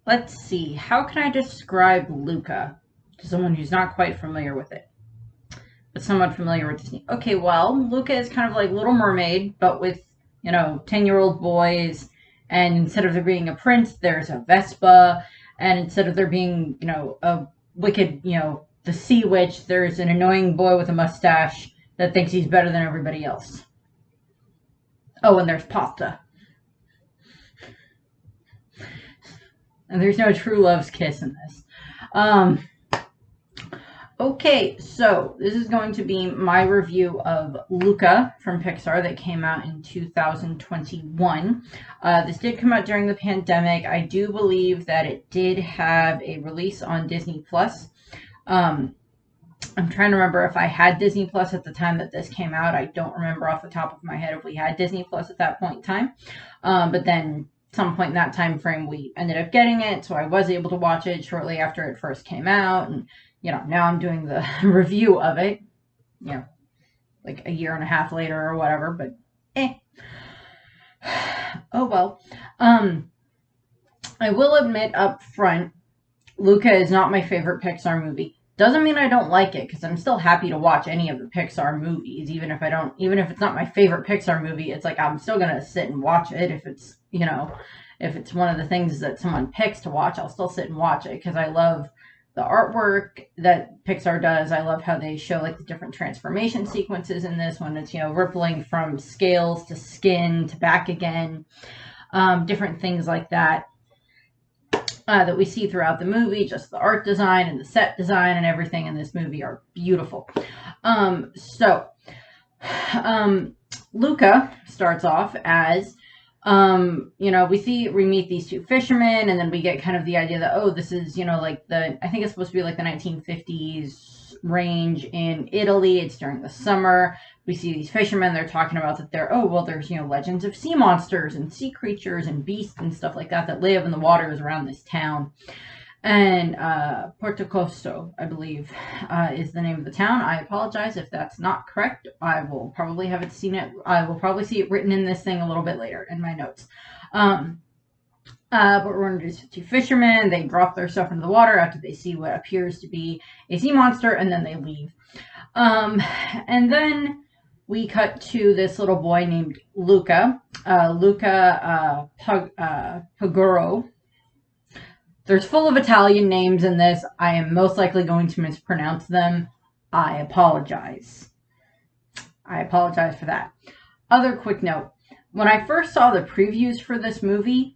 Let's see. How can I describe Luca to someone who's not quite familiar with it, but somewhat familiar with Disney? Okay, well, Luca is kind of like Little Mermaid, but with, 10-year-old boys. And instead of there being a prince, there's a Vespa. And instead of there being, a wicked, the sea witch, there's an annoying boy with a mustache that thinks he's better than everybody else. Oh, and there's pasta. And there's no true love's kiss in this. Okay, so this is going to be my review of Luca from Pixar that came out in 2021. This did come out during the pandemic. I do believe that it did have a release on Disney Plus. I'm trying to remember if I had Disney Plus at the time that this came out. I don't remember off the top of my head if we had Disney Plus at that point in time. But then some point in that time frame we ended up getting it, so I was able to watch it shortly after it first came out. And now I'm doing the review of it, like a year and a half later or whatever, but oh well. I will admit up front, Luca is not my favorite Pixar movie. Doesn't mean I don't like it, because I'm still happy to watch any of the Pixar movies, even if it's not my favorite Pixar movie. It's like I'm still gonna sit and watch it if it's, if it's one of the things that someone picks to watch. I'll still sit and watch it because I love the artwork that Pixar does. I love how they show like the different transformation sequences in this one. It's, rippling from scales to skin to back again, different things like that. That we see throughout the movie. Just the art design and the set design and everything in this movie are beautiful. Luca starts off as, we meet these two fishermen, and then we get kind of the idea that, oh, this is, I think it's supposed to be like the 1950s range in Italy. It's during the summer. We see these fishermen. They're talking about that there's, legends of sea monsters and sea creatures and beasts and stuff like that live in the waters around this town. And Portocosto, I believe, is the name of the town. I apologize if that's not correct. I will probably I will probably see it written in this thing a little bit later in my notes. But we're introduced to two fishermen. They drop their stuff into the water after they see what appears to be a sea monster, and then they leave. And then we cut to this little boy named Luca. Luca Paguro. There's full of Italian names in this. I am most likely going to mispronounce them. I apologize. I apologize for that. Other quick note. When I first saw the previews for this movie,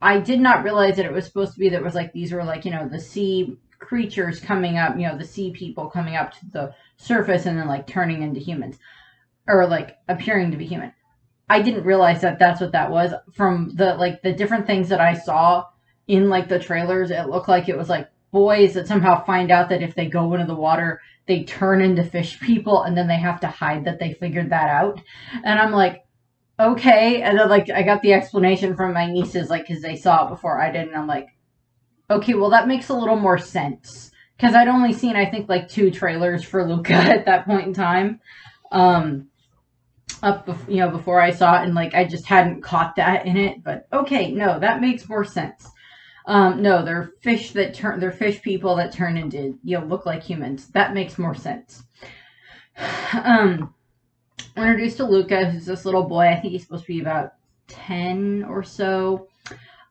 I did not realize that it was supposed to be that it was like these were like, the sea creatures coming up, the sea people coming up to the surface and then like turning into humans. Or like appearing to be human. I didn't realize that that's what that was. From the different things that I saw in like the trailers, it looked like it was like boys that somehow find out that if they go into the water, they turn into fish people, and then they have to hide that they figured that out. And I'm like, okay. And then like I got the explanation from my nieces, like, because they saw it before I did, and I'm like, okay, well that makes a little more sense, because I'd only seen, I think, like 2 trailers for Luca at that point in time. Before I saw it, and like I just hadn't caught that in it. But okay, no, that makes more sense. No, they're fish people that turn into, look like humans. That makes more sense. We're introduced to Luca, who's this little boy. I think he's supposed to be about 10 or so.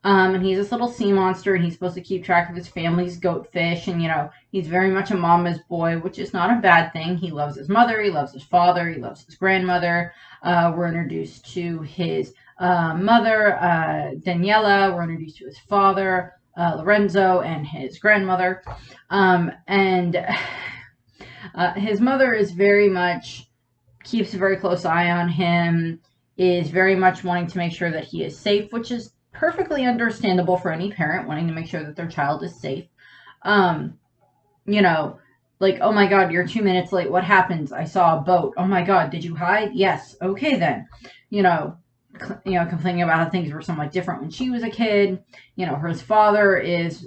And he's this little sea monster, and he's supposed to keep track of his family's goatfish. And, he's very much a mama's boy, which is not a bad thing. He loves his mother. He loves his father. He loves his grandmother. We're introduced to his mother, Daniela. We're introduced to his father, Lorenzo, and his grandmother. His mother is very much, keeps a very close eye on him, is very much wanting to make sure that he is safe, which is perfectly understandable for any parent wanting to make sure that their child is safe. Like, oh my God, you're 2 minutes late. What happens? I saw a boat. Oh my God, did you hide? Yes. Okay then. Complaining about how things were somewhat different when she was a kid. Her father is,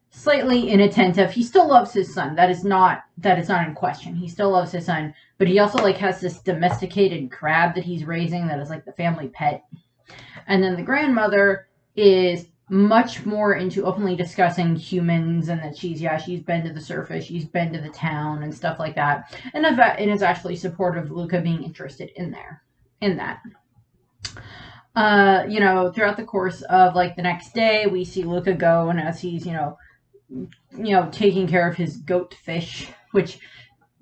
slightly inattentive. He still loves his son. That is not in question. He still loves his son, but he also like has this domesticated crab that he's raising that is like the family pet. And then the grandmother is much more into openly discussing humans, and that she's been to the surface, she's been to the town and stuff like that, and is actually supportive of Luca being interested in that. Throughout the course of like the next day, we see Luca go, and as he's taking care of his goat fish, which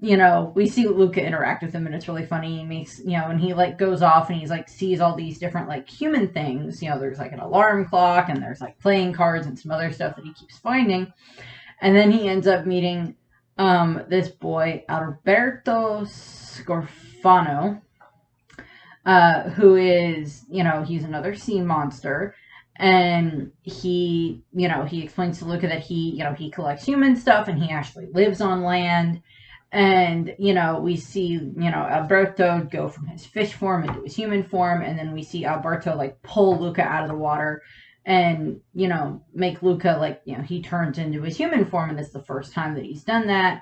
we see Luca interact with him, and it's really funny. He makes, and he like goes off and he's like sees all these different like human things. There's like an alarm clock, and there's like playing cards and some other stuff that he keeps finding. And then he ends up meeting this boy, Alberto Scorfano, who is, he's another sea monster. And he explains to Luca that he collects human stuff, and he actually lives on land. And, we see, Alberto go from his fish form into his human form. And then we see Alberto, like, pull Luca out of the water and, make Luca, like, he turns into his human form. And it's the first time that he's done that.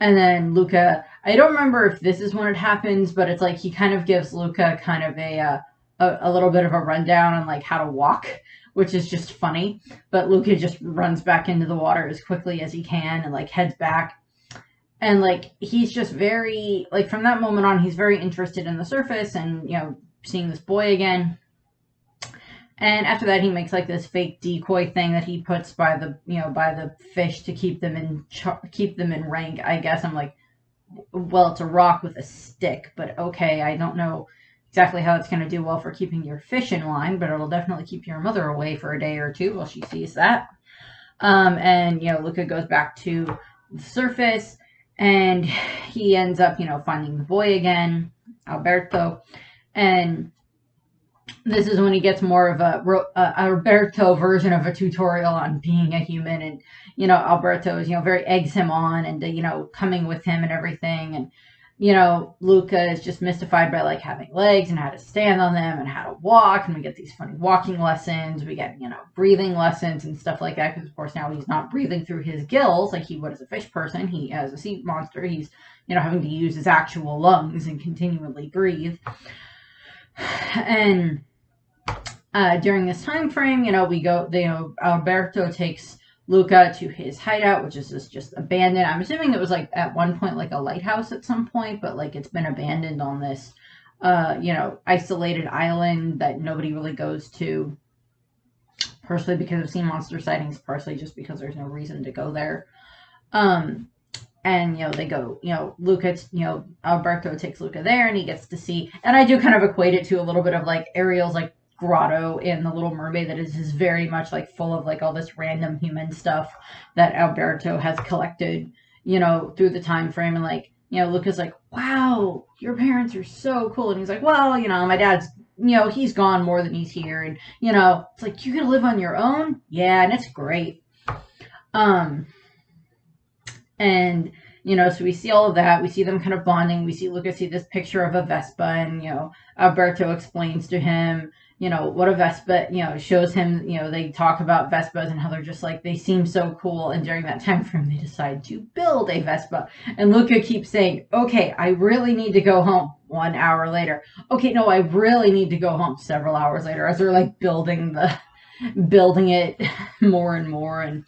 And then Luca, I don't remember if this is when it happens, but it's like he kind of gives Luca kind of a little bit of a rundown on, like, how to walk, which is just funny. But Luca just runs back into the water as quickly as he can and like heads back. And like he's just very, like, from that moment on, he's very interested in the surface and seeing this boy again. And after that, he makes like this fake decoy thing that he puts by the fish to keep them in rank, I guess. I'm like, well, it's a rock with a stick, but okay, I don't know exactly how it's going to do well for keeping your fish in line, but it'll definitely keep your mother away for a day or two while she sees that. And Luca goes back to the surface, and he ends up finding the boy again, Alberto. And this is when he gets more of a Alberto version of a tutorial on being a human. And Alberto is very eggs him on, and coming with him and everything. And Luca is just mystified by like having legs and how to stand on them and how to walk. And we get these funny walking lessons. We get, breathing lessons and stuff like that. Because of course now he's not breathing through his gills like he would as a fish person. He, as a sea monster, he's, having to use his actual lungs and continually breathe. And during this time frame, Alberto takes Luca to his hideout, which is just abandoned. I'm assuming it was like at one point like a lighthouse at some point, but like it's been abandoned on this isolated island that nobody really goes to, partially because of sea monster sightings, partially just because there's no reason to go there. And they go, Luca, Alberto takes Luca there, and he gets to see, and I do kind of equate it to a little bit of like Ariel's like grotto in The Little Mermaid, that is very much like full of like all this random human stuff that Alberto has collected, through the time frame. And like, Luca's like, wow, your parents are so cool. And he's like, well, my dad's, he's gone more than he's here. And, it's like, you're going to live on your own? Yeah. And it's great. And, so we see all of that. We see them kind of bonding. We see Luca see this picture of a Vespa, and, Alberto explains to him, what a Vespa, shows him, they talk about Vespas and how they're just like, they seem so cool. And during that time frame, they decide to build a Vespa. And Luca keeps saying, okay, I really need to go home. 1 hour later. Okay, no, I really need to go home. Several hours later, as they're like building it more and more. And,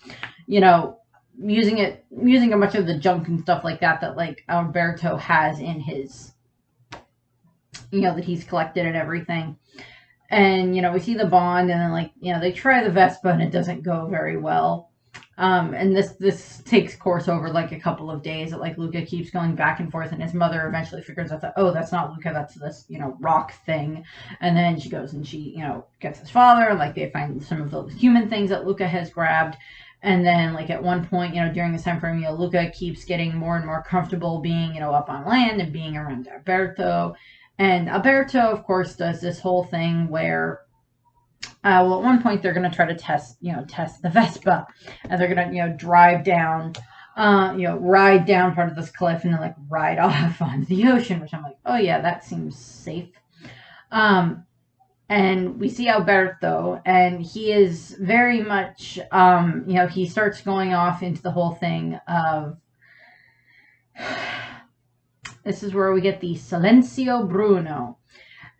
using a bunch of the junk and stuff like that like Alberto has in his, that he's collected and everything. And, we see the bond, and then like, they try the Vespa and it doesn't go very well. And this takes course over like a couple of days that like Luca keeps going back and forth, and his mother eventually figures out that, oh, that's not Luca, that's this, rock thing. And then she goes and she, gets his father, and like they find some of the human things that Luca has grabbed. And then, like, at one point, during this time frame, Luca keeps getting more and more comfortable being, up on land and being around Alberto. And Alberto, of course, does this whole thing where, at one point, they're going to try to test the Vespa. And they're going to, drive down, ride down part of this cliff and then, like, ride off onto the ocean, which I'm like, oh, yeah, that seems safe. And we see Alberto, and he is very much, he starts going off into the whole thing of, this is where we get the Silencio Bruno.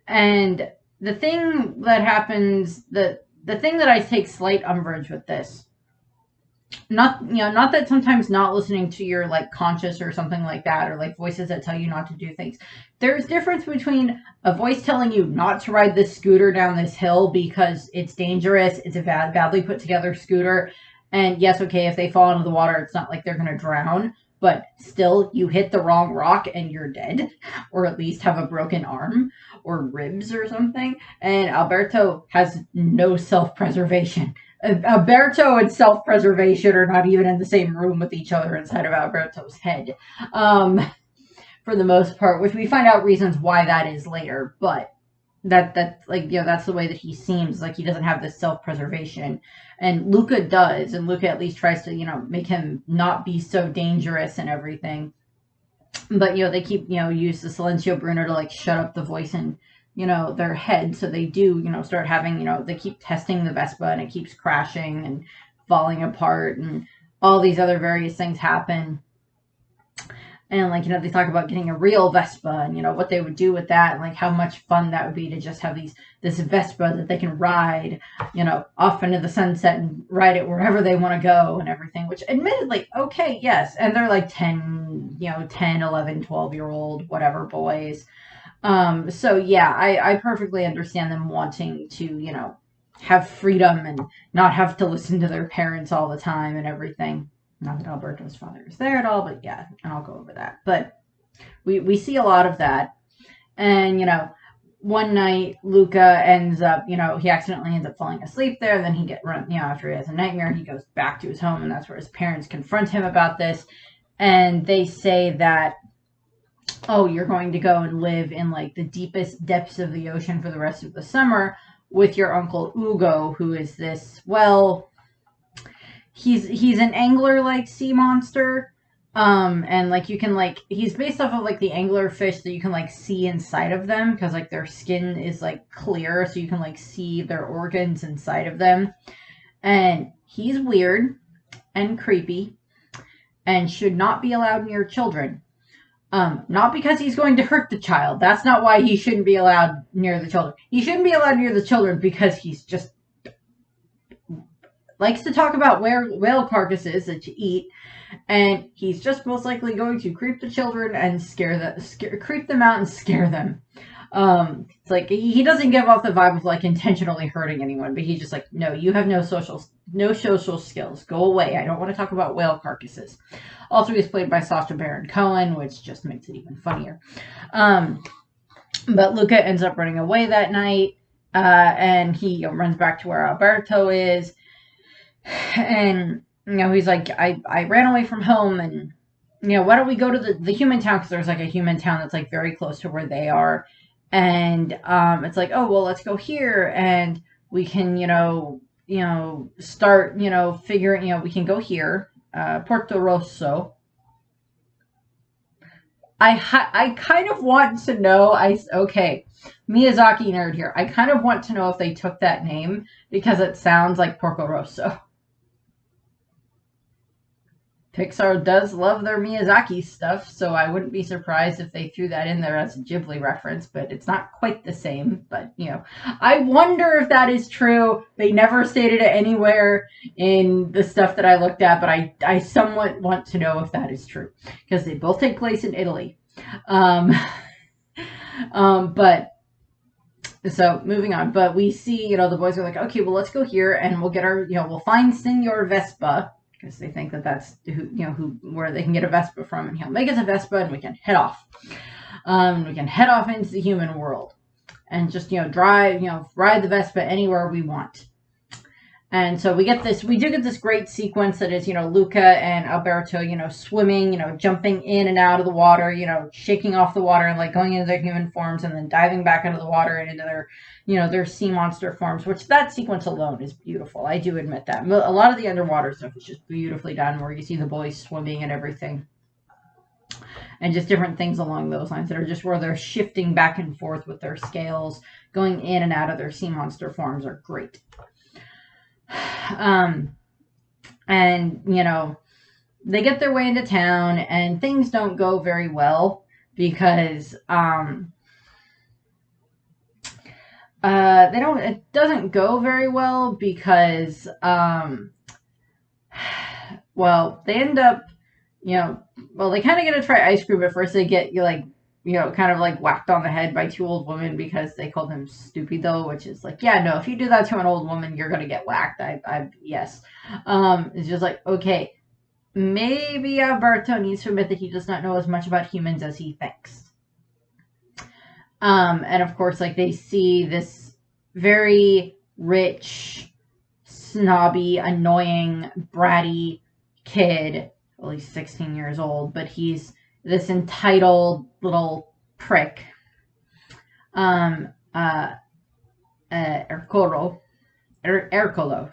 And the thing that happens, the the thing that I take slight umbrage with this, not that sometimes not listening to your like conscious or something like that, or like voices that tell you not to do things. There's difference between a voice telling you not to ride this scooter down this hill because it's dangerous, it's a badly put together scooter, and yes, okay, if they fall into the water, it's not like they're going to drown, but still, you hit the wrong rock and you're dead, or at least have a broken arm or ribs or something. And Alberto has no self-preservation. Alberto and self-preservation are not even in the same room with each other inside of Alberto's head, um, for the most part, which we find out reasons why that is later, but that's like, that's the way that he seems, like he doesn't have this self-preservation, and Luca does, and Luca at least tries to, make him not be so dangerous and everything. But they keep use the Silencio Bruno to like shut up the voice in their head, so they do start having they keep testing the Vespa and it keeps crashing and falling apart, and all these other various things happen. And like they talk about getting a real Vespa and what they would do with that, and like how much fun that would be to just have this Vespa that they can ride off into the sunset and ride it wherever they want to go and everything, which admittedly, okay, yes, and they're like 10 11 12-year-old whatever boys. So yeah, I perfectly understand them wanting to have freedom and not have to listen to their parents all the time and everything. Not that Alberto's father is there at all, but yeah, and I'll go over that. But we see a lot of that. And, one night Luca ends up, he accidentally ends up falling asleep there. And then he after he has a nightmare, he goes back to his home, and that's where his parents confront him about this. And they say that, oh, you're going to go and live in like the deepest depths of the ocean for the rest of the summer with your uncle Ugo, who is this, well, he's an angler like sea monster, and like you can like he's based off of like the angler fish that you can like see inside of them, because like their skin is like clear, so you can like see their organs inside of them. And he's weird and creepy and should not be allowed near children. Not because he's going to hurt the child. That's not why he shouldn't be allowed near the children. He shouldn't be allowed near the children because he's just likes to talk about whale carcasses that you eat, and he's just most likely going to creep the children and creep them out and scare them. It's like he doesn't give off the vibe of like intentionally hurting anyone, but he's just like, no, you have no social skills. Go away. I don't want to talk about whale carcasses. Also, he's played by Sacha Baron Cohen, which just makes it even funnier. But Luca ends up running away that night, and he runs back to where Alberto is. And he's like, I ran away from home, and why don't we go to the human town, because there's like a human town that's like very close to where they are. And it's like, oh well, let's go here, and we can start figuring, we can go here, Porto Rosso. I kind of want to know, okay, Miyazaki nerd here, I kind of want to know if they took that name because it sounds like Porco Rosso. Pixar does love their Miyazaki stuff, so I wouldn't be surprised if they threw that in there as a Ghibli reference, but it's not quite the same. But, I wonder if that is true. They never stated it anywhere in the stuff that I looked at, but I somewhat want to know if that is true, because they both take place in Italy. But, so moving on, but we see, the boys are like, okay, well, let's go here, and we'll get our, we'll find Senor Vespa, because they think that that's where they can get a Vespa from, and he'll make us a Vespa, and we can head off. We can head off into the human world, and just drive, ride the Vespa anywhere we want. And so we do get this great sequence that is, Luca and Alberto, swimming, jumping in and out of the water, shaking off the water and like going into their human forms, and then diving back into the water and into their, their sea monster forms, which that sequence alone is beautiful. I do admit that. A lot of the underwater stuff is just beautifully done, where you see the boys swimming and everything. And just different things along those lines that are just where they're shifting back and forth with their scales, going in and out of their sea monster forms are great. And they get their way into town, and things don't go very well because they don't, it doesn't go very well because, well, they end up, you know, well, they kind of get to try ice cream, but first they get, kind of like whacked on the head by two old women because they called him stupido, which is like, yeah, no, if you do that to an old woman, you're gonna get whacked. Yes. It's just like, okay, maybe Alberto needs to admit that he does not know as much about humans as he thinks. And of course, like they see this very rich, snobby, annoying, bratty kid. Well, he's 16 years old, but he's this entitled little prick. Um, uh, Ercolo, Ercole.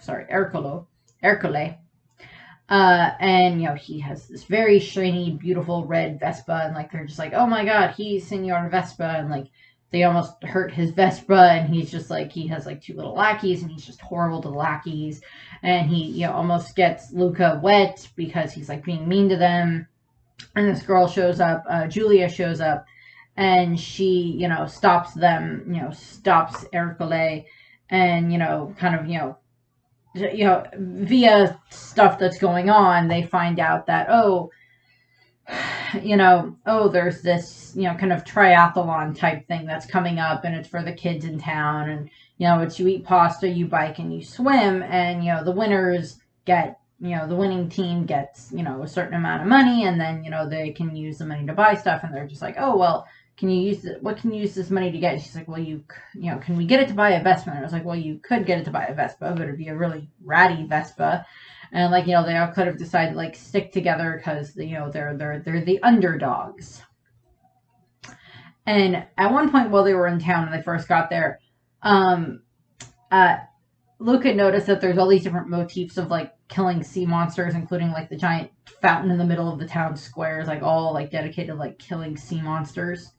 And he has this very shiny, beautiful red Vespa, and like they're just like, oh my god, he's Senor Vespa, and like they almost hurt his Vespa, and he's just like he has like two little lackeys, and he's just horrible to the lackeys, and he almost gets Luca wet because he's like being mean to them, and this girl shows up, Julia shows up, and she stops them, stops Ercole, and kind of via stuff that's going on, they find out that, there's this, kind of triathlon type thing that's coming up, and it's for the kids in town, and, it's you eat pasta, you bike, and you swim, and, the winners get, the winning team gets, a certain amount of money, and then, they can use the money to buy stuff, and they're just like, oh, well, what can you use this money to get? She's like, well, can we get it to buy a Vespa? And I was like, well, you could get it to buy a Vespa, but it'd be a really ratty Vespa. And like, they all could have decided to like stick together because, they're the underdogs. And at one point while they were in town and they first got there, Luca noticed that there's all these different motifs of like killing sea monsters, including like the giant fountain in the middle of the town square is like all like dedicated to like killing sea monsters.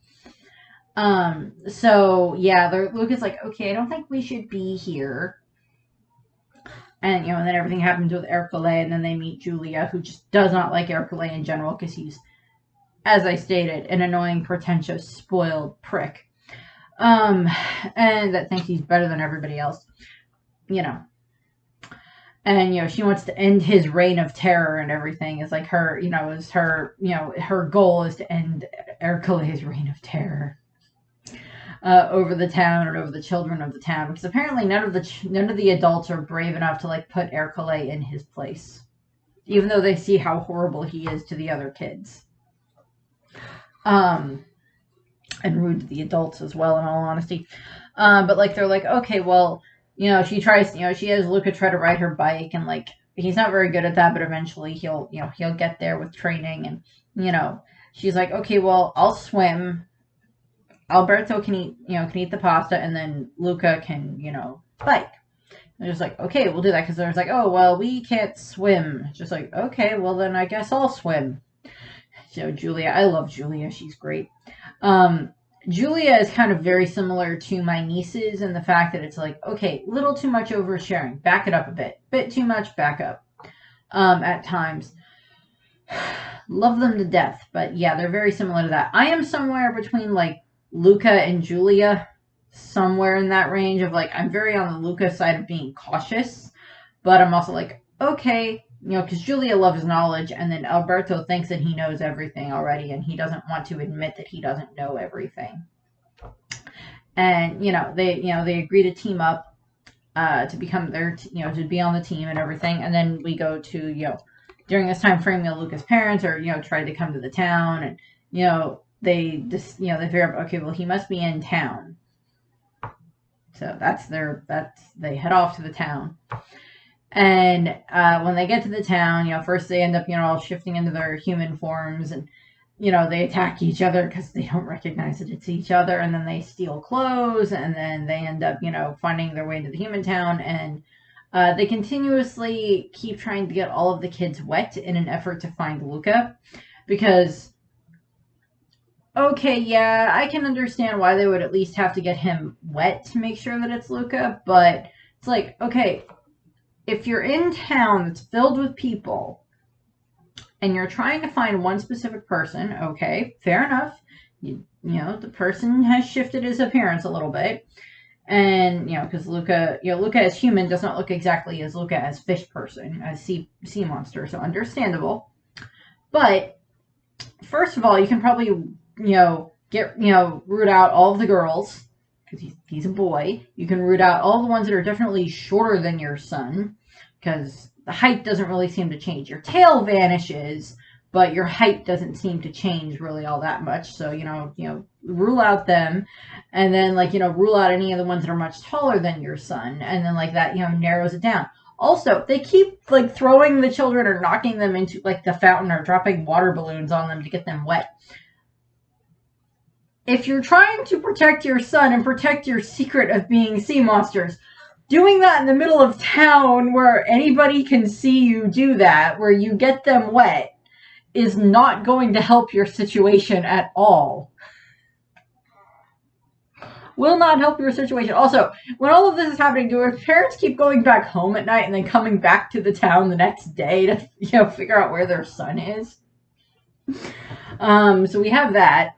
So yeah, Luca's like, okay, I don't think we should be here. And, and then everything happens with Ercole, and then they meet Julia, who just does not like Ercole in general, because he's, as I stated, an annoying, pretentious, spoiled prick. And that thinks he's better than everybody else. And, she wants to end his reign of terror and everything. It's like her, her goal is to end Ercole's reign of terror. Over the town and over the children of the town, because apparently none of the adults are brave enough to like put Ercole in his place, even though they see how horrible he is to the other kids, and rude to the adults as well, in all honesty. But like they're like, okay, well, she tries, she has Luca try to ride her bike, and like he's not very good at that, but eventually he'll get there with training, and she's like, okay, well, I'll swim. Alberto can eat the pasta, and then Luca can, bike. And just like, okay, we'll do that, because there's like, oh, well, we can't swim. Just like, okay, well, then I guess I'll swim. So Julia, I love Julia. She's great. Julia is kind of very similar to my nieces in the fact that it's like, okay, little too much oversharing. Back it up a bit. Bit too much, back up. At times. Love them to death. But yeah, they're very similar to that. I am somewhere between like Luca and Julia, somewhere in that range of like, I'm very on the Luca side of being cautious, but I'm also like, okay, because Julia loves knowledge, and then Alberto thinks that he knows everything already, and he doesn't want to admit that he doesn't know everything. And they agree to team up to become their to be on the team and everything, and then we go to during this time frame, Luca's parents are tried to come to the town, and they just they figure out, okay, well, he must be in town, so they head off to the town. And when they get to the town, first they end up all shifting into their human forms, and they attack each other because they don't recognize that it's each other, and then they steal clothes, and then they end up finding their way into the human town, and they continuously keep trying to get all of the kids wet in an effort to find Luca, because okay, yeah, I can understand why they would at least have to get him wet to make sure that it's Luca, but it's like, okay, if you're in town that's filled with people and you're trying to find one specific person, okay, fair enough. The person has shifted his appearance a little bit, And, because Luca, Luca as human does not look exactly as Luca as fish person, as sea monster, so understandable. But first of all, you can probably, root out all of the girls, because he's a boy. You can root out all the ones that are definitely shorter than your son, because the height doesn't really seem to change. Your tail vanishes, but your height doesn't seem to change really all that much. So, rule out them, and then, rule out any of the ones that are much taller than your son, and then, that, narrows it down. Also, they keep, throwing the children or knocking them into, the fountain or dropping water balloons on them to get them wet. If you're trying to protect your son and protect your secret of being sea monsters, doing that in the middle of town where anybody can see you do that, where you get them wet, is not going to help your situation at all. Will not help your situation. Also, when all of this is happening, do your parents keep going back home at night and then coming back to the town the next day to, figure out where their son is? So we have that,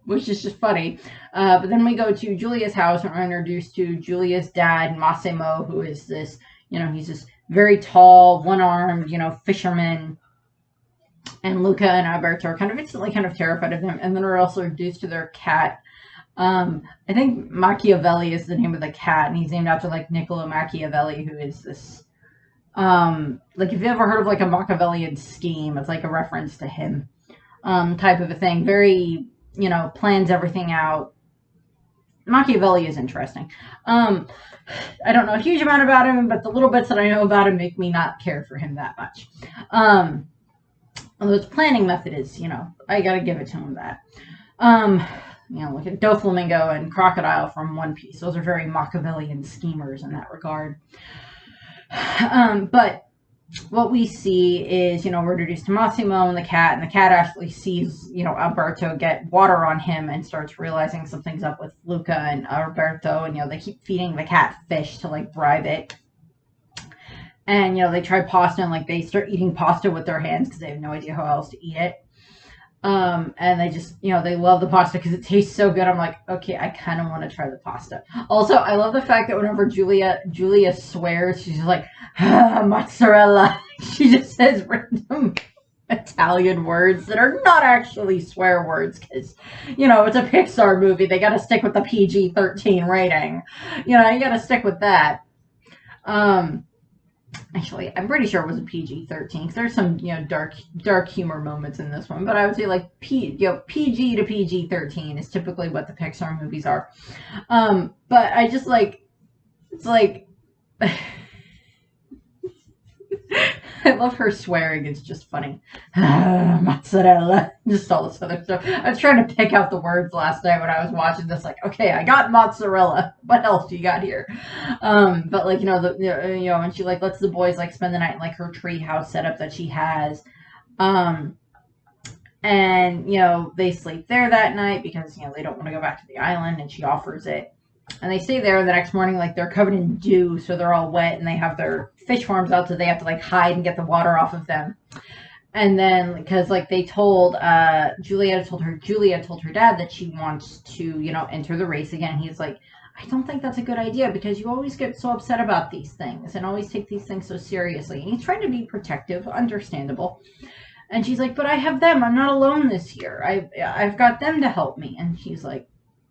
which is just funny. But then we go to Giulia's house and we're introduced to Giulia's dad, Massimo, who is this, he's this very tall, one-armed, fisherman. And Luca and Alberto are instantly terrified of him. And then we're also introduced to their cat. I think Machiavelli is the name of the cat, and he's named after Niccolo Machiavelli, who is this if you've ever heard of a Machiavellian scheme, it's a reference to him, type of a thing. Very, plans everything out. Machiavelli is interesting. I don't know a huge amount about him, but the little bits that I know about him make me not care for him that much. Although his planning method is, I gotta give it to him that. Look at Doflamingo and Crocodile from One Piece. Those are very Machiavellian schemers in that regard. But what we see is, we're introduced to Massimo and the cat actually sees, Alberto get water on him and starts realizing something's up with Luca and Alberto, and, they keep feeding the cat fish to, bribe it. And, they try pasta and, they start eating pasta with their hands because they have no idea how else to eat it. And they just, they love the pasta because it tastes so good. I'm like, okay, I kind of want to try the pasta. Also, I love the fact that whenever Julia swears, she's just like, mozzarella. She just says random Italian words that are not actually swear words because, it's a Pixar movie. They got to stick with the PG-13 rating. You got to stick with that. Actually, I'm pretty sure it was a PG-13. There's some, dark humor moments in this one, but I would say PG to PG-13 is typically what the Pixar movies are. But I just it's I love her swearing. It's just funny. Mozzarella. Just all this other stuff. I was trying to pick out the words last night when I was watching this. Okay, I got mozzarella. What else do you got here? But when she lets the boys spend the night in her tree house setup that she has. And they sleep there that night because they don't want to go back to the island, and she offers it. And they stay there, and the next morning, they're covered in dew, so they're all wet, and they have their fish farms out, so they have to, hide and get the water off of them. And then, because, they told, Julia told her dad that she wants to, enter the race again. He's like, I don't think that's a good idea, because you always get so upset about these things, and always take these things so seriously. And he's trying to be protective, understandable. And she's like, but I have them. I'm not alone this year. I've got them to help me. And she's like,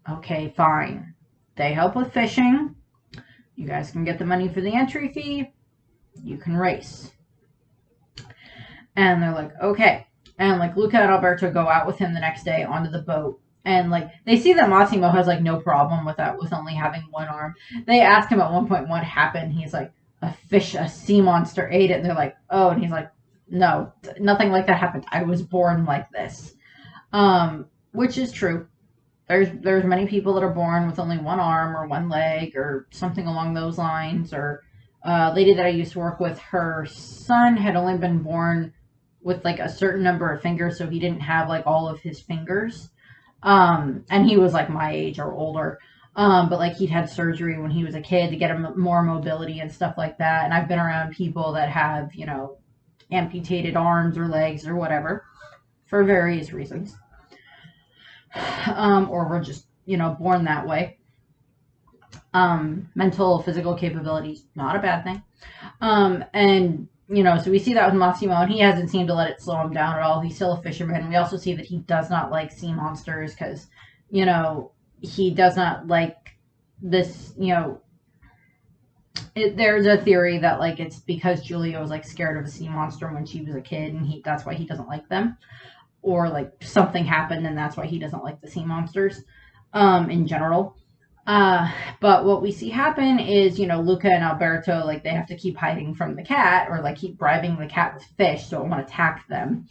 okay, fine. They help with fishing. You guys can get the money for the entry fee. You can race. And they're like, okay. And Luca and Alberto go out with him the next day onto the boat. And they see that Massimo has no problem with that, with only having one arm. They ask him at one point what happened. He's like, a sea monster ate it. And they're like, oh. And he's like, no, nothing like that happened. I was born like this. Which is true. There's many people that are born with only one arm or one leg or something along those lines. Or a lady that I used to work with, her son had only been born with a certain number of fingers, so he didn't have all of his fingers. And he was my age or older. But he'd had surgery when he was a kid to get him more mobility and stuff like that. And I've been around people that have, amputated arms or legs or whatever for various reasons. Or were just, born that way. mental, physical capabilities, not a bad thing. And so we see that with Massimo, and he hasn't seemed to let it slow him down at all. He's still a fisherman. We also see that he does not like sea monsters because, he does not like this, there's a theory that, like, it's because Julia was, like, scared of a sea monster when she was a kid, and that's why he doesn't like them. Or, like, something happened, and that's why he doesn't like the sea monsters, in general. But what we see happen is, Luca and Alberto, like, they have to keep hiding from the cat, or, like, keep bribing the cat with fish so it won't attack them.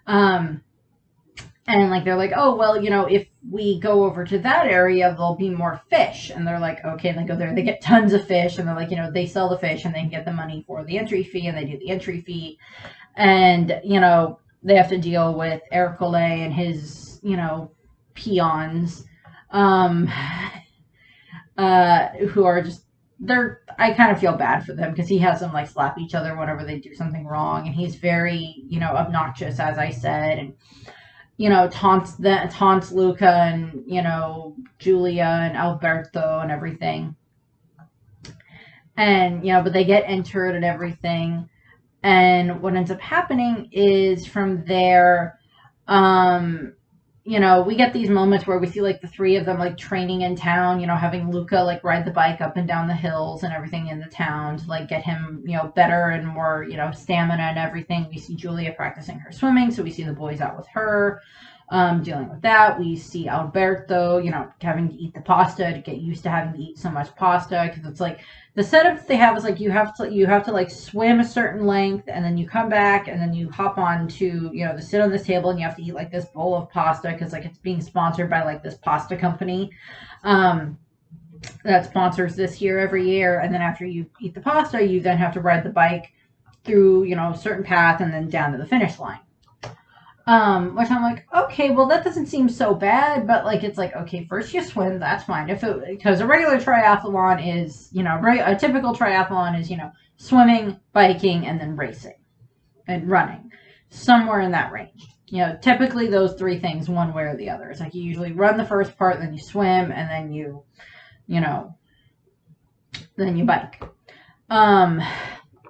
And, like, they're like, oh, well, if we go over to that area, there'll be more fish. And they're like, okay, and they go there, they get tons of fish, and they're like, they sell the fish, and they can get the money for the entry fee, and they do the entry fee. And, they have to deal with Ercole and his, peons, who are just, I kind of feel bad for them because he has them, like, slap each other whenever they do something wrong, and he's very, obnoxious, as I said, and, taunts Luca and, Julia and Alberto and everything. And, but they get entered and everything. And what ends up happening is from there, we get these moments where we see, like, the three of them, like, training in town, having Luca, like, ride the bike up and down the hills and everything in the town to, like, get him, better and more, stamina and everything. We see Julia practicing her swimming, so we see the boys out with her, dealing with that. We see Alberto, having to eat the pasta, to get used to having to eat so much pasta, because it's, like, the setup they have is, like, you have to like swim a certain length, and then you come back, and then you hop on to, to sit on this table, and you have to eat, like, this bowl of pasta, because, like, it's being sponsored by, like, this pasta company that sponsors this here every year. And then after you eat the pasta, you then have to ride the bike through, a certain path and then down to the finish line. Which I'm like, okay, well, that doesn't seem so bad, but, like, it's like, okay, first you swim, that's fine. Because a regular triathlon is, a typical triathlon is, swimming, biking, and then racing and running, somewhere in that range. Typically those three things, one way or the other. It's like you usually run the first part, then you swim, and then then you bike.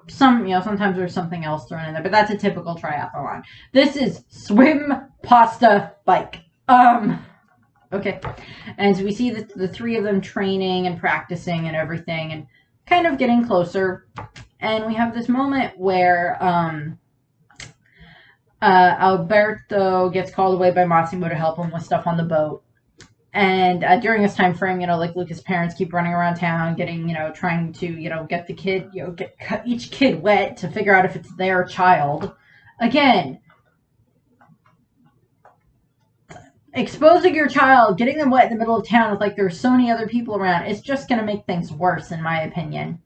Sometimes there's something else thrown in there, but that's a typical triathlon. This is swim, pasta, bike. Okay. And so we see the three of them training and practicing and everything and kind of getting closer. And we have this moment where Alberto gets called away by Massimo to help him with stuff on the boat. And during this time frame, like, Luca's parents keep running around town, getting, trying to, get the kid, get each kid wet to figure out if it's their child. Again, exposing your child, getting them wet in the middle of town with, like, there's so many other people around, it's just going to make things worse, in my opinion.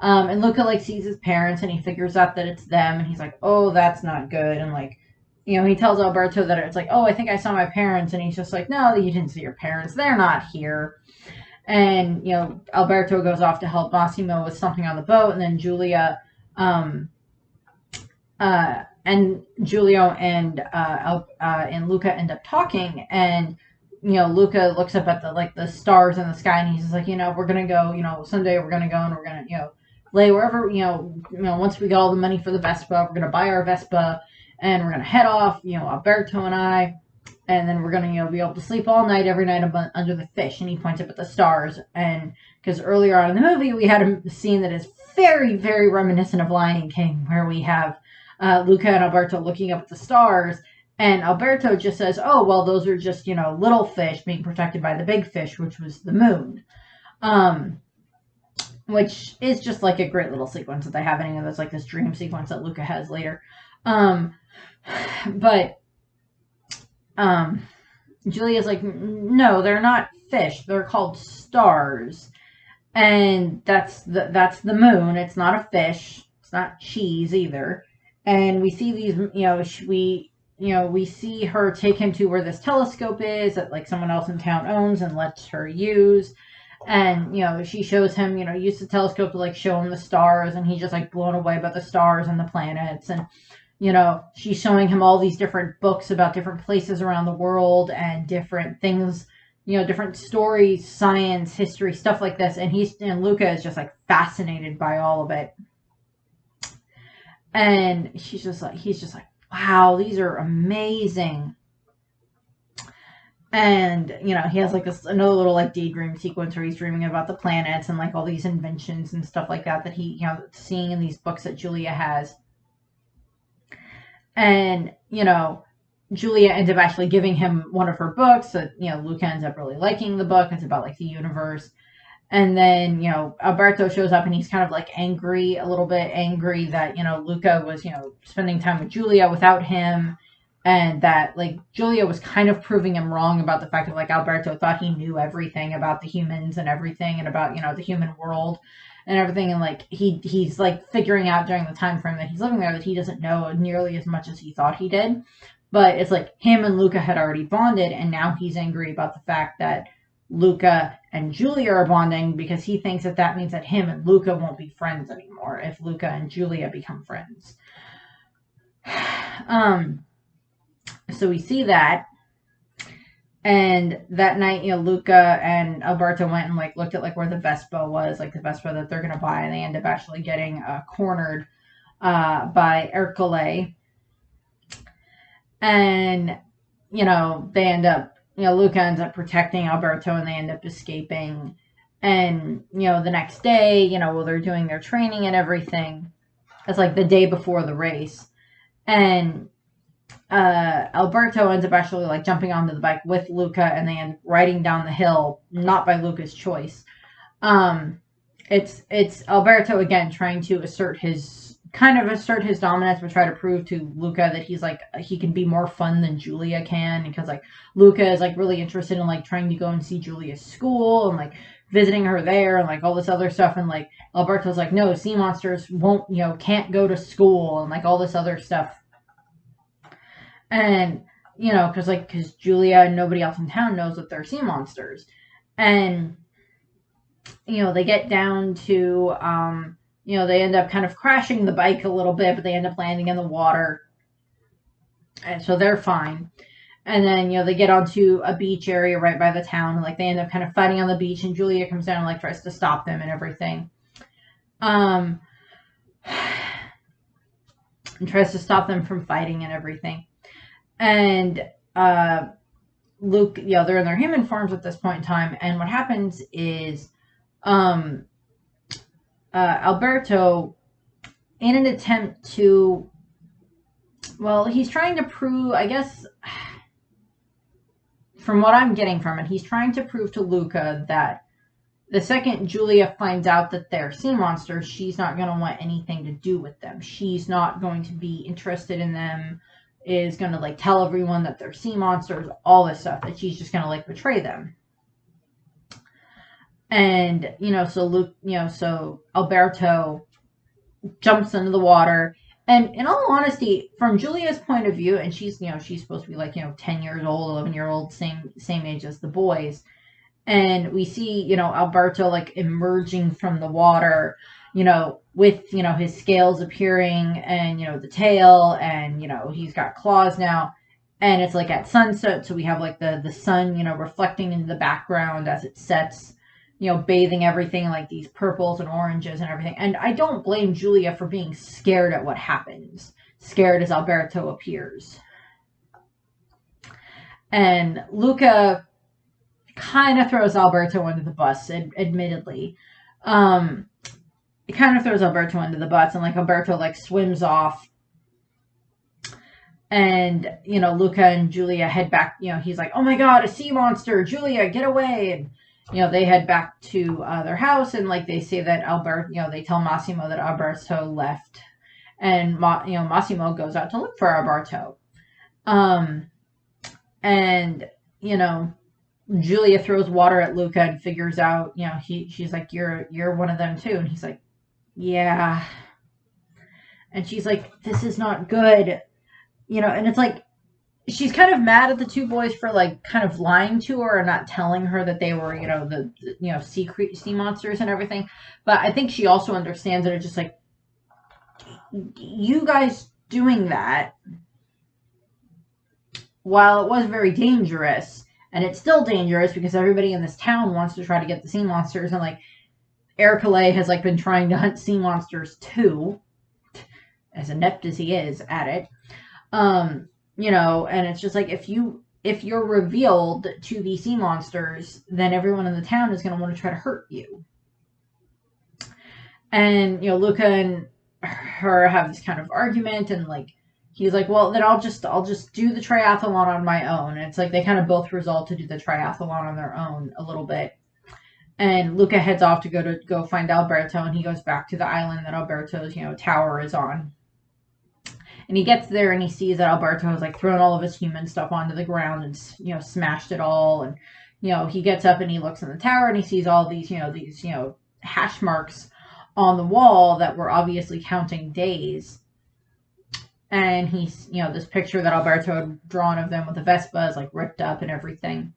And Luca, like, sees his parents, and he figures out that it's them, and he's like, oh, that's not good, and, like, he tells Alberto that it's like, oh, I think I saw my parents. And he's just like, no, you didn't see your parents. They're not here. And, Alberto goes off to help Massimo with something on the boat. And then Julia, and Giulio and Luca end up talking. And, Luca looks up at the stars in the sky. And he's just like, we're going to go, someday we're going to go and we're going to, lay wherever, once we get all the money for the Vespa, we're going to buy our Vespa. And we're going to head off, Alberto and I, and then we're going to, be able to sleep all night, every night under the fish. And he points up at the stars. And because earlier on in the movie, we had a scene that is very, very reminiscent of Lion King, where we have Luca and Alberto looking up at the stars. And Alberto just says, oh, well, those are just, little fish being protected by the big fish, which was the moon. Which is just, like, a great little sequence that they have. And that's, like, this dream sequence that Luca has later. But Julia's like, no, they're not fish. They're called stars. And that's the moon. It's not a fish. It's not cheese either. And we see these, we see her take him to where this telescope is that, like, someone else in town owns and lets her use. And, she shows him, use the telescope to, like, show him the stars. And he's just, like, blown away by the stars and the planets. And, she's showing him all these different books about different places around the world and different things, different stories, science, history, stuff like this. And Luca is just like fascinated by all of it. And he's just like, wow, these are amazing. And he has like another little like daydream sequence where he's dreaming about the planets and like all these inventions and stuff like that he seeing in these books that Julia has. And Julia ends up actually giving him one of her books. So Luca ends up really liking the book. It's about like the universe. And then Alberto shows up and he's kind of like angry, a little bit angry that Luca was spending time with Julia without him. And that like Julia was kind of proving him wrong about the fact that like Alberto thought he knew everything about the humans and everything and about the human world and everything. And like he's like figuring out during the time frame that he's living there that he doesn't know nearly as much as he thought he did. But it's like him and Luca had already bonded, and now he's angry about the fact that Luca and Julia are bonding because he thinks that means that him and Luca won't be friends anymore if Luca and Julia become friends. So we see that, and that night, Luca and Alberto went and like looked at like where the Vespa was, like the Vespa that they're gonna buy, and they end up actually getting cornered by Ercole, and they end up, Luca ends up protecting Alberto, and they end up escaping. And the next day, while they're doing their training and everything, it's like the day before the race, and Alberto ends up actually like jumping onto the bike with Luca, and they end up riding down the hill, not by Luca's choice. It's Alberto again trying to assert his dominance, but try to prove to Luca that he's like he can be more fun than Julia can, because like Luca is like really interested in like trying to go and see Julia's school and like visiting her there and like all this other stuff, and like Alberto's like, no, sea monsters won't can't go to school and like all this other stuff. And because Julia and nobody else in town knows that they're sea monsters. And they get down to they end up kind of crashing the bike a little bit, but they end up landing in the water, and so they're fine. And then they get onto a beach area right by the town, and like they end up kind of fighting on the beach, and Julia comes down and like tries to stop them and everything. And tries to stop them from fighting and everything. And Luke, they're in their human forms at this point in time, and what happens is Alberto, in an attempt to, he's trying to prove, I guess, from what I'm getting from it, he's trying to prove to Luca that the second Julia finds out that they're sea monsters, she's not going to want anything to do with them. She's not going to be interested in them, is going to like tell everyone that they're sea monsters, all this stuff, that she's just going to like betray them. And so Luke, so Alberto jumps into the water, and in all honesty, from Julia's point of view, and she's she's supposed to be like 10 years old, 11-year-old, same age as the boys, and we see Alberto like emerging from the water, with his scales appearing, and the tail, and he's got claws now, and it's like at sunset, so we have like the sun reflecting into the background as it sets, bathing everything in like these purples and oranges and everything. And I don't blame Julia for being scared at what happens, scared as Alberto appears. And Luca kind of throws Alberto under the bus, admittedly. It kind of throws Alberto under the bus, and like Alberto like swims off, and Luca and Julia head back. He's like, oh my god, a sea monster, Julia, get away. And they head back to their house, and like they say that they tell Massimo that Alberto left, and Massimo goes out to look for Alberto. And Julia throws water at Luca and figures out, she's like, you're one of them too, and he's like, yeah. And she's like, this is not good, and it's like, she's kind of mad at the two boys for like kind of lying to her and not telling her that they were, the sea monsters and everything. But I think she also understands that it's just like, you guys doing that, while it was very dangerous, And it's still dangerous because everybody in this town wants to try to get the sea monsters, and like Ercole has like been trying to hunt sea monsters too, as inept as he is at it. You know, and it's just like if you're revealed to be sea monsters, then everyone in the town is going to want to try to hurt you. And you know, Luca and her have this kind of argument, and like he's like, well, then I'll just do the triathlon on my own. And it's like they kind of both resolve to do the triathlon on their own a little bit. And Luca heads off to go find Alberto, and he goes back to the island that Alberto's, you know, tower is on. And he gets there and he sees that Alberto has like thrown all of his human stuff onto the ground and, you know, smashed it all. And, you know, he gets up and he looks in the tower and he sees all these, you know, hash marks on the wall that were obviously counting days. And he's, you know, this picture that Alberto had drawn of them with the Vespa is like ripped up and everything.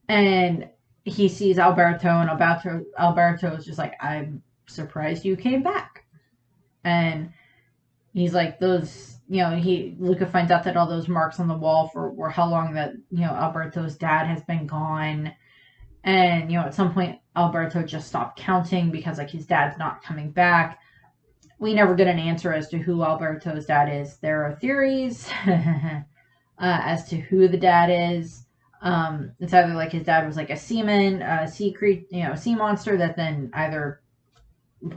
And he sees Alberto, and Alberto is just like, I'm surprised you came back. And he's like, those, you know, Luca finds out that all those marks on the wall were how long that, you know, Alberto's dad has been gone. And, you know, at some point, Alberto just stopped counting because, like, his dad's not coming back. We never get an answer as to who Alberto's dad is. There are theories as to who the dad is. It's either like his dad was like a seaman, sea monster that then either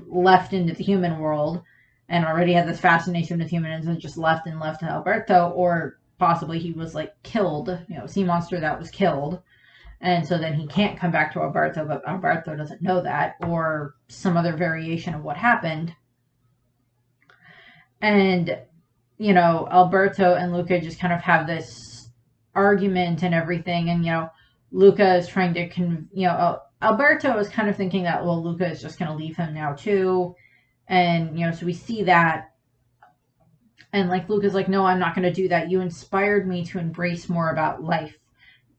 left into the human world and already had this fascination with humans and just left to Alberto, or possibly he was like killed, you know, sea monster that was killed. And so then he can't come back to Alberto, but Alberto doesn't know that, or some other variation of what happened. And, you know, Alberto and Luca just kind of have this argument and everything. And, you know, Luca is trying to, Alberto is kind of thinking that, well, Luca is just going to leave him now too. And, you know, so we see that. And, like, Luca's like, no, I'm not going to do that. You inspired me to embrace more about life,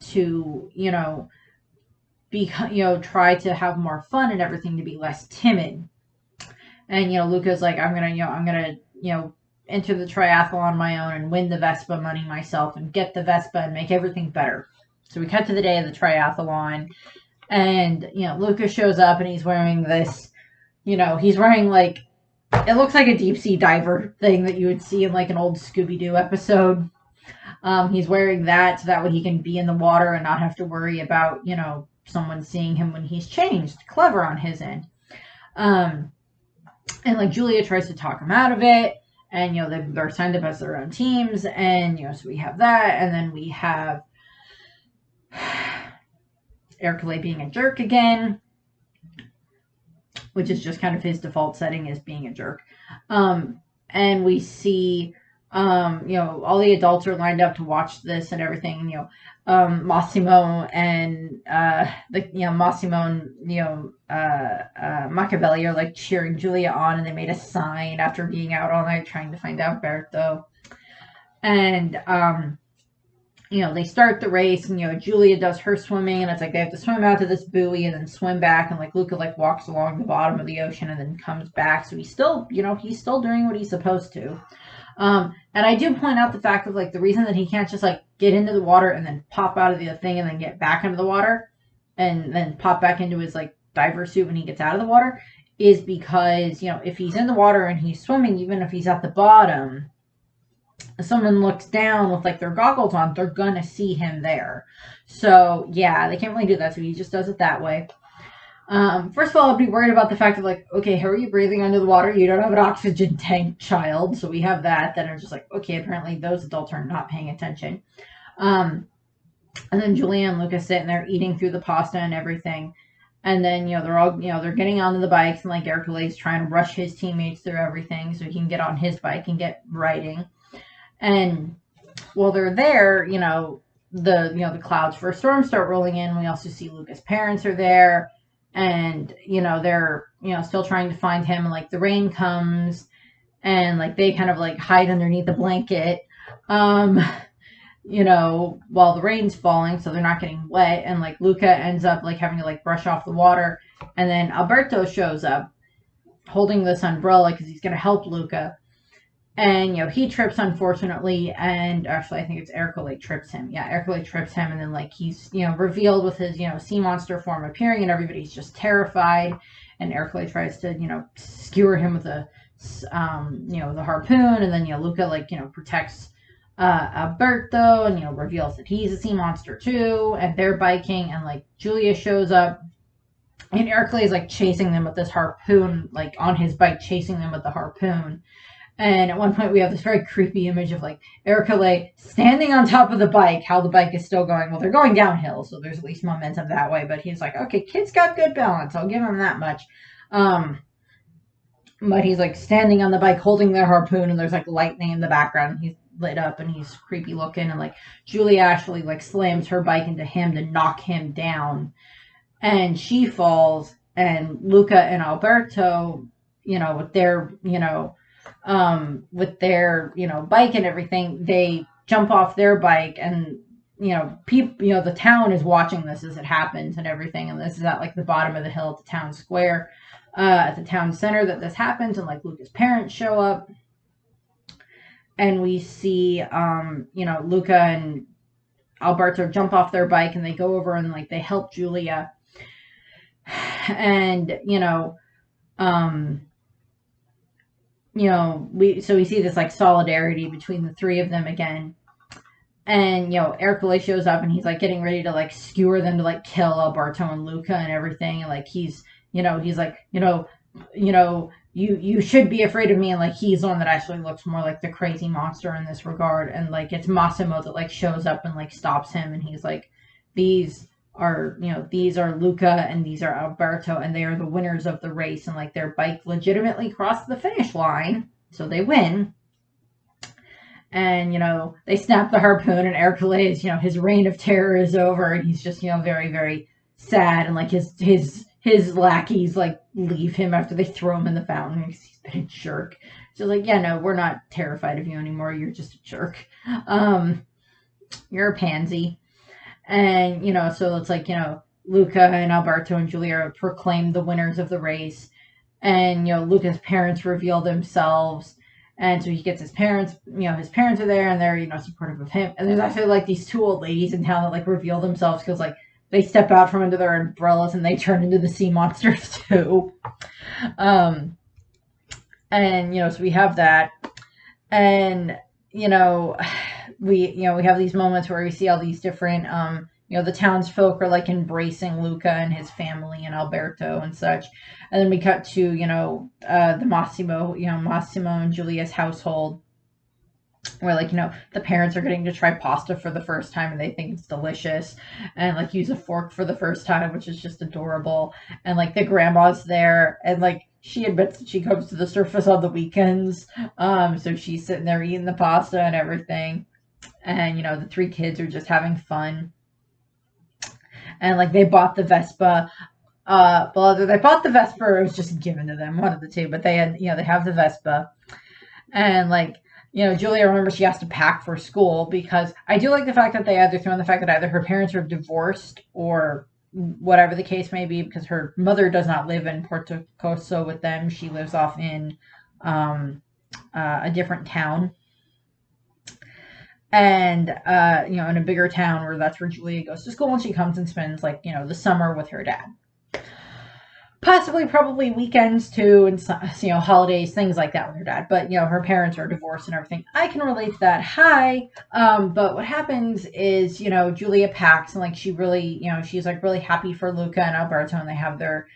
to, you know, try to have more fun and everything, to be less timid. And, you know, Luca's like, I'm going to enter the triathlon on my own and win the Vespa money myself and get the Vespa and make everything better. So we cut to the day of the triathlon, and, you know, Luca shows up and he's wearing this, you know, he's wearing like, it looks like a deep sea diver thing that you would see in like an old Scooby-Doo episode. He's wearing that so that way he can be in the water and not have to worry about, you know, someone seeing him when he's changed. Clever on his end. And like Julia tries to talk him out of it, and, you know, they're signed up as their own teams, and, you know, so we have that, and then we have Ercole being a jerk again, which is just kind of his default setting, is being a jerk. And we see, you know, all the adults are lined up to watch this and everything. You know, Massimo and Machiavelli are like cheering Julia on, and they made a sign after being out all night trying to find Alberto. And you know, they start the race, and, you know, Julia does her swimming, and it's like they have to swim out to this buoy and then swim back, and like Luca like walks along the bottom of the ocean and then comes back. So he's still, you know, he's still doing what he's supposed to. And I do point out the fact of like the reason that he can't just like get into the water and then pop out of the thing and then get back into the water and then pop back into his like diver suit when he gets out of the water is because, you know, if he's in the water and he's swimming, even if he's at the bottom, if someone looks down with like their goggles on, they're gonna see him there. So yeah, they can't really do that. So he just does it that way. First of all, I'd be worried about the fact of like, okay, how are you breathing under the water? You don't have an oxygen tank, child. So we have that. Then I'm just like, okay, apparently those adults are not paying attention. And then Julia and Luca sitting there eating through the pasta and everything. And then, you know, they're all, you know, they're getting onto the bikes, and like Ercole's trying to rush his teammates through everything so he can get on his bike and get riding. And while they're there, you know, the clouds for a storm start rolling in. We also see Luca's parents are there, and, you know, they're, you know, still trying to find him, and like the rain comes, and like they kind of like hide underneath the blanket, you know, while the rain's falling, so they're not getting wet. And like Luca ends up like having to like brush off the water, and then Alberto shows up holding this umbrella because he's going to help Luca. And, he trips, unfortunately, and actually, I think it's Ercole trips him. Yeah, Ercole trips him, and then, like, he's, revealed with his, sea monster form appearing, and everybody's just terrified. And Ercole tries to, skewer him with the harpoon, and then, Luca, like, protects Alberto, and, reveals that he's a sea monster, too, and they're biking, and, like, Julia shows up, and Ercole is, like, chasing them with this harpoon, like, on his bike, chasing them with the harpoon. And at one point, we have this very creepy image of like Ercole standing on top of the bike, how the bike is still going. Well, they're going downhill, so there's at least momentum that way. But he's like, okay, kid's got good balance. I'll give him that much. But he's like standing on the bike, holding their harpoon, and there's like lightning in the background. He's lit up and he's creepy looking. And like Julia actually like slams her bike into him to knock him down, and she falls. And Luca and Alberto, with their, bike and everything, they jump off their bike, and people, the town is watching this as it happens and everything, and this is at like the bottom of the hill at the town square, at the town center, that this happens. And like Luca's parents show up, and we see Luca and Alberto jump off their bike, and they go over and like they help Julia, and we see this like solidarity between the three of them again. And Ercole shows up, and he's like getting ready to like skewer them to like kill Alberto and Luca and everything. And like he's like, you should be afraid of me. And like he's the one that actually looks more like the crazy monster in this regard. And like it's Massimo that like shows up and like stops him, and he's like, these are Luca and these are Alberto, and they are the winners of the race, and like their bike legitimately crossed the finish line, so they win. And they snap the harpoon, and Ercole, his reign of terror is over, and he's just very, very sad. And like his lackeys like leave him after they throw him in the fountain because he's been a jerk. So like, yeah, no, we're not terrified of you anymore, you're just a jerk. You're a pansy. And so it's like Luca and Alberto and Julia are proclaimed the winners of the race. And Luca's parents reveal themselves, and so he gets his parents. His parents are there, and they're supportive of him. And there's actually like these two old ladies in town that like reveal themselves, because like they step out from under their umbrellas and they turn into the sea monsters too. And so we have that. And we have these moments where we see all these different the townsfolk are like embracing Luca and his family and Alberto and such. And then we cut to the Massimo and Julia's household, where like the parents are getting to try pasta for the first time, and they think it's delicious, and like use a fork for the first time, which is just adorable. And like the grandma's there, and like she admits that she comes to the surface on the weekends, so she's sitting there eating the pasta and everything. And the three kids are just having fun. And like they bought the Vespa, well, either they bought the Vespa or it was just given to them, one of the two. But they had, they have the Vespa. And like Julia, remember, she has to pack for school, because I do like the fact that they either throw in the fact that either her parents are divorced or whatever the case may be, because her mother does not live in Porto Coso with them. She lives off in a different town. And in a bigger town, where that's where Julia goes to school, and she comes and spends like the summer with her dad, possibly probably weekends too, and holidays, things like that with her dad. But her parents are divorced and everything. I can relate to that. But what happens is Julia packs, and like she really she's like really happy for Luca and Alberto, and they have their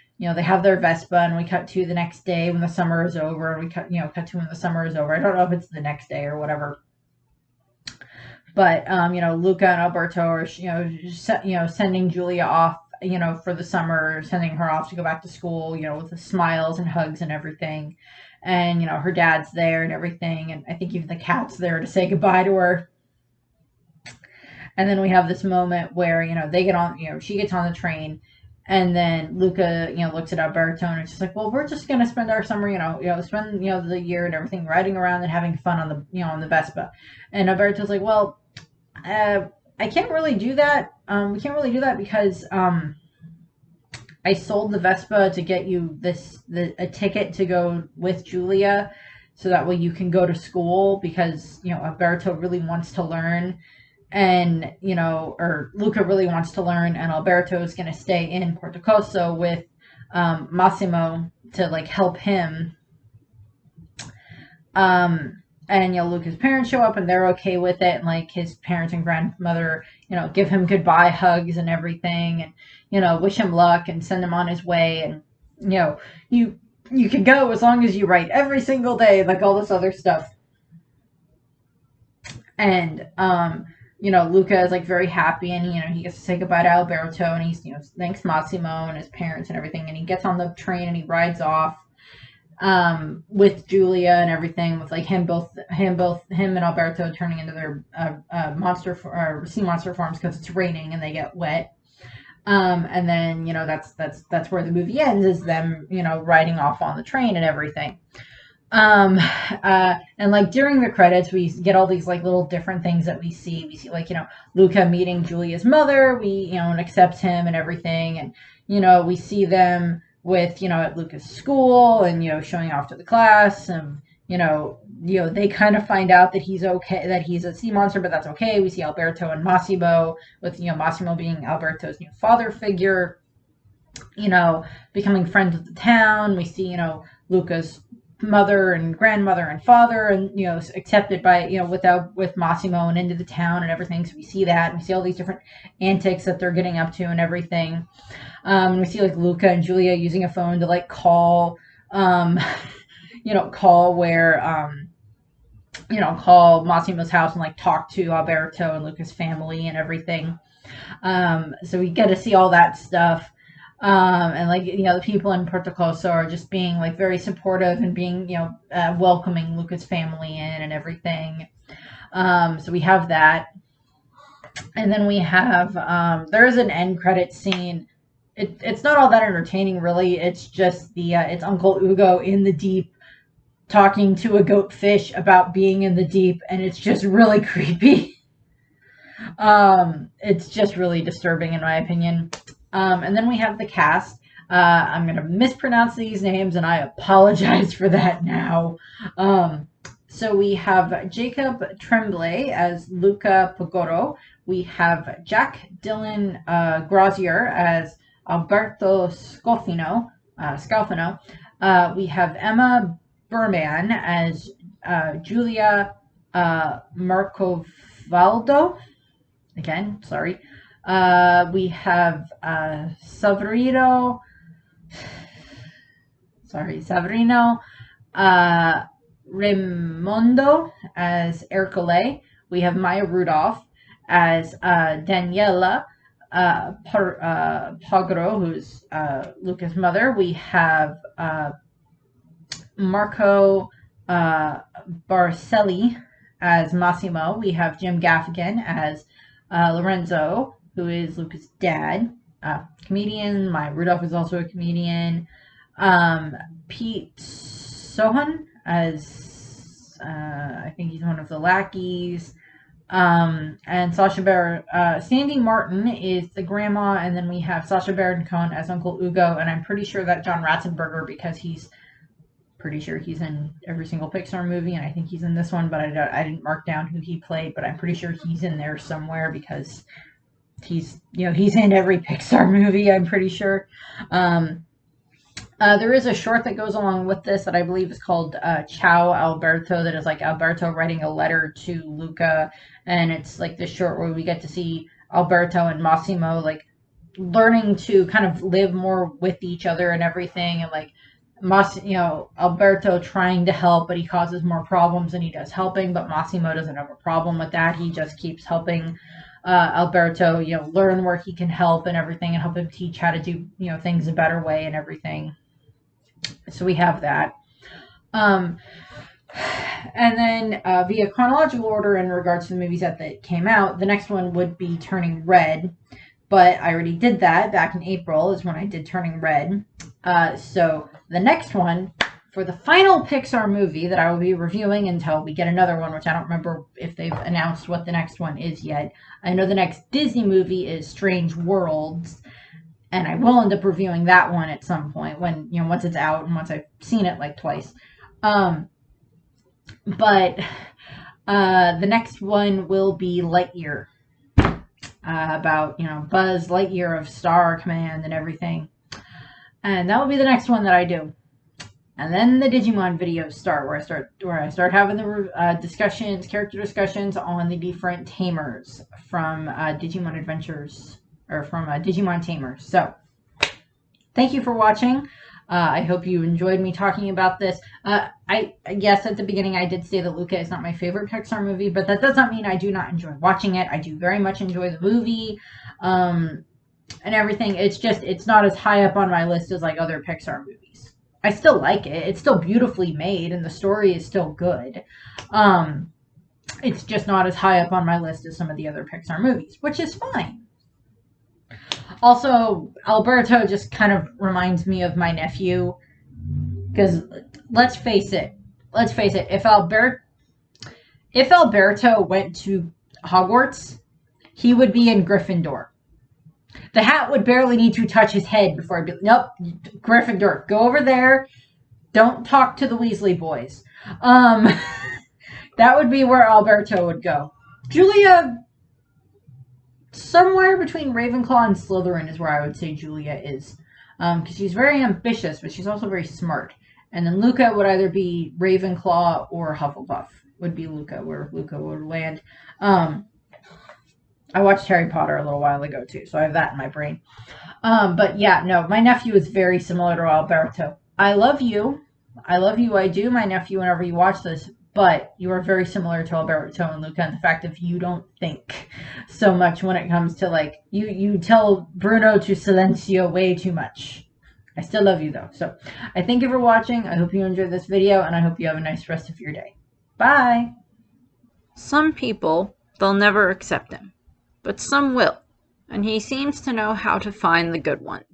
Vespa. And we cut to the next day when the summer is over, and we cut to when the summer is over. I don't know if it's the next day or whatever. But Luca and Alberto are sending Julia off for the summer, sending her off to go back to school, with the smiles and hugs and everything. And her dad's there and everything, and I think even the cat's there to say goodbye to her. And then we have this moment where they get on, she gets on the train, and then Luca looks at Alberto, and it's just like, well, we're just gonna spend our summer spend the year and everything riding around and having fun on the on the Vespa. And Alberto's like, well, I can't really do that. We can't really do that because I sold the Vespa to get you a ticket to go with Julia. so that way you can go to school, because, Alberto really wants to learn, and, or Luca really wants to learn, and Alberto is going to stay in Portocoso with Massimo to like help him. And Luca's parents show up and they're okay with it, and like his parents and grandmother, give him goodbye hugs and everything, and wish him luck and send him on his way, and you can go as long as you write every single day, like all this other stuff. And Luca is like very happy, and he gets to say goodbye to Alberto, and he's thanks Massimo and his parents and everything, and he gets on the train and he rides off with Julia and everything, with like him and Alberto turning into their sea monster forms because it's raining and they get wet. And then that's where the movie ends, is them riding off on the train and everything. And like during the credits, we get all these like little different things that we see. We see like Luca meeting Julia's mother. We and accepts him and everything, and we see them with at Luca's school, and showing off to the class, and they kind of find out that he's okay, that he's a sea monster, but that's okay. We see Alberto and Massimo, with Massimo being Alberto's new father figure, becoming friends with the town. We see Luca's mother and grandmother and father, and accepted by with Massimo and into the town and everything. So we see that, and we see all these different antics that they're getting up to and everything. We see like Luca and Julia using a phone to like call call Massimo's house and like talk to Alberto and Luca's family and everything. So we get to see all that stuff. And like the people in Portocoso are just being like very supportive and being welcoming Luca's family in and everything. So we have that, and then we have there is an end credit scene. It's not all that entertaining, really. It's just it's Uncle Ugo in the deep talking to a goat fish about being in the deep, and it's just really creepy. It's just really disturbing in my opinion. And then we have the cast. I'm going to mispronounce these names, and I apologize for that now. So we have Jacob Tremblay as Luca Pogoro. We have Jack Dylan Grazier as Alberto Scalfino. We have Emma Berman as Julia Marcovaldo. Again, sorry. We have Saverino Raimondo as Ercole. We have Maya Rudolph as Daniela Pagro, who's Luca's mother. We have Marco Barcelli as Massimo. We have Jim Gaffigan as Lorenzo, who is Luca's dad, comedian. Maya Rudolph is also a comedian. Pete Sohan as I think he's one of the lackeys. And Sandy Martin is the grandma, and then we have Sacha Baron Cohen as Uncle Ugo, and I'm pretty sure that John Ratzenberger, because he's pretty sure he's in every single Pixar movie, and I think he's in this one, but I didn't mark down who he played, but I'm pretty sure he's in there somewhere, because he's in every Pixar movie, I'm pretty sure. There is a short that goes along with this that I believe is called Ciao Alberto, that is like Alberto writing a letter to Luca, and it's like this short where we get to see Alberto and Massimo like learning to kind of live more with each other and everything, and like Alberto trying to help, but he causes more problems than he does helping, but Massimo doesn't have a problem with that. He just keeps helping Alberto, learn where he can help and everything, and help him teach how to do, things a better way and everything. So we have that. And then via chronological order in regards to the movies that came out, the next one would be Turning Red, but I already did that back in April is when I did Turning Red. So the next one, for the final Pixar movie that I will be reviewing until we get another one, which I don't remember if they've announced what the next one is yet. I know the next Disney movie is Strange Worlds, and I will end up reviewing that one at some point when, once it's out and once I've seen it like twice. But the next one will be Lightyear. About, Buzz Lightyear of Star Command and everything. And that will be the next one that I do. And then the Digimon videos start, where I start having the discussions, character discussions on the different tamers from Digimon Adventures, or from Digimon Tamers. So, thank you for watching. I hope you enjoyed me talking about this. Yes, at the beginning I did say that Luca is not my favorite Pixar movie, but that does not mean I do not enjoy watching it. I do very much enjoy the movie, and everything. It's not as high up on my list as like other Pixar movies. I still like it. It's still beautifully made, and the story is still good. It's just not as high up on my list as some of the other Pixar movies, which is fine. Also, Alberto just kind of reminds me of my nephew, because let's face it, if Alberto went to Hogwarts, he would be in Gryffindor. The hat would barely need to touch his head before I'd be like, nope, Gryffindor, go over there. Don't talk to the Weasley boys. That would be where Alberto would go. Julia, somewhere between Ravenclaw and Slytherin is where I would say Julia is. Because she's very ambitious, but she's also very smart. And then Luca would either be Ravenclaw or Hufflepuff would be Luca, where Luca would land. I watched Harry Potter a little while ago too, so I have that in my brain. But yeah, no, my nephew is very similar to Alberto. I love you. I do, my nephew, whenever you watch this, but you are very similar to Alberto and Luca in the fact that you don't think so much when it comes to, like, you tell Bruno to silencio way too much. I still love you though. So I thank you for watching. I hope you enjoyed this video, and I hope you have a nice rest of your day. Bye! Some people, they'll never accept him, but some will, and he seems to know how to find the good ones.